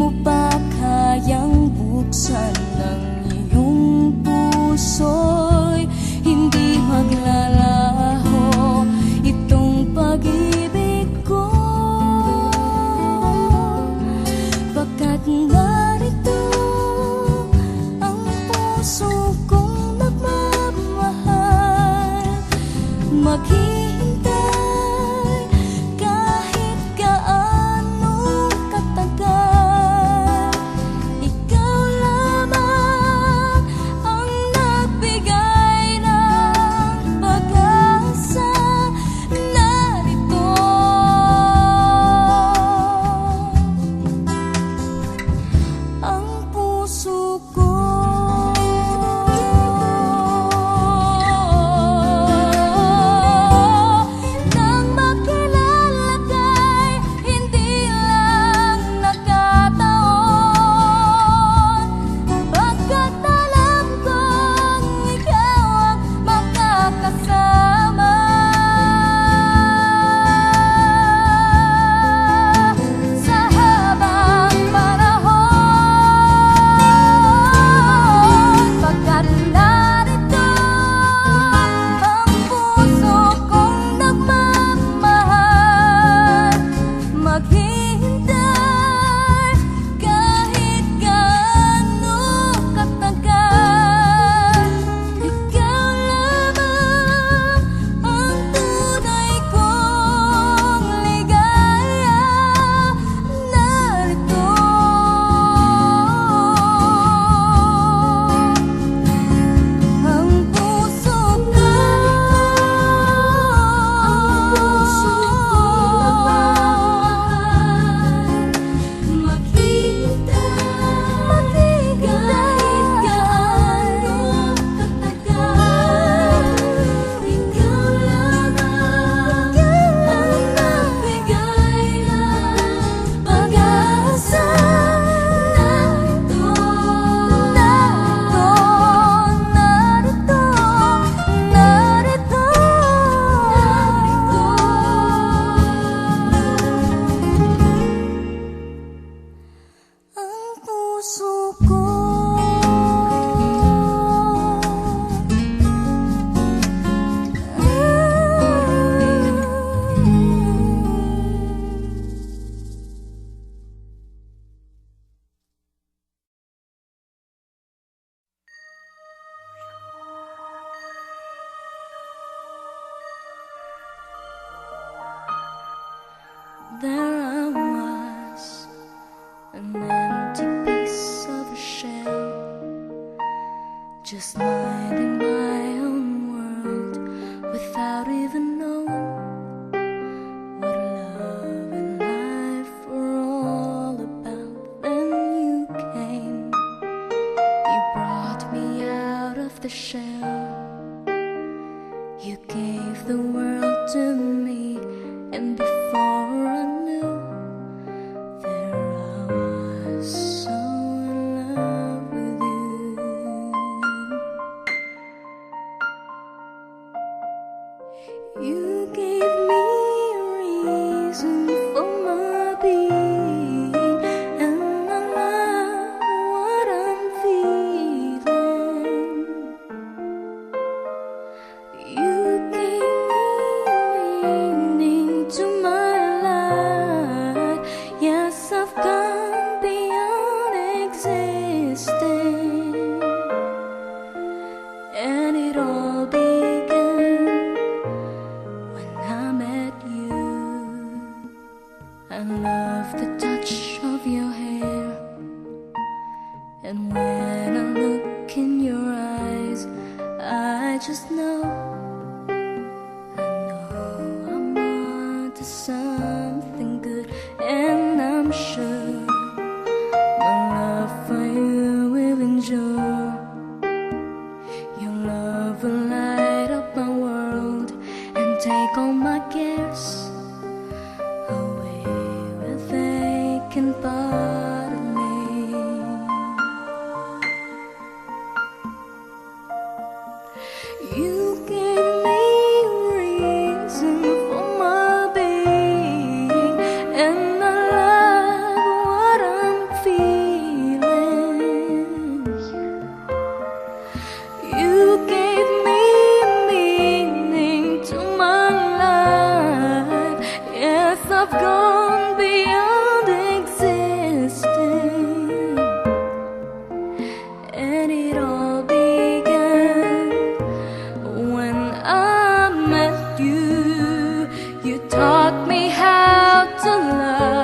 mo pa kayang buksan ng iyong puso'y hindi maglalaho itong pag-ibig ko, pagkat narito ang puso kong nagmamahal, maghihintay kahit gaano katagal. Ikaw lamang ang nagbigay ng pag-asa. Narito ang puso ko. Nang makilala ka'y hindi lang nakataon, pagkat alam kong ikaw ang makakasama sa habang panahon, pagkat narito ang puso kong nagmamahal, maghihintay kahit gaano katagal. Ikaw lamang ang tunay kong ligaya. Narito ang puso ko, maghihintay kahit gaano katagal. Ikaw lamang ang nagbigay ng pag-asa. Narito, narito, narito, ang puso ko. There I was, an empty piece of a shell, just minding my own world without even knowing what love and life were all about. Then you came, you brought me out of the shell, you gave the world to me, and before I knew, there I was, so in love with you. You gave me a reason for my being, and I love what I'm feeling. You gave me meaning to my life. Yes, I've gone beyond existing, and it all began when I met you. I love the touch of your hair, and when I look in your eyes, I just know, I'm on to something good, and I'm sure my love for you will endure. Your love will light up my world and take all my cares away with vacant part of me. You gave me a reason for my being. Yes, I've gone beyond existing, and it all began when I met you. You taught me how to love.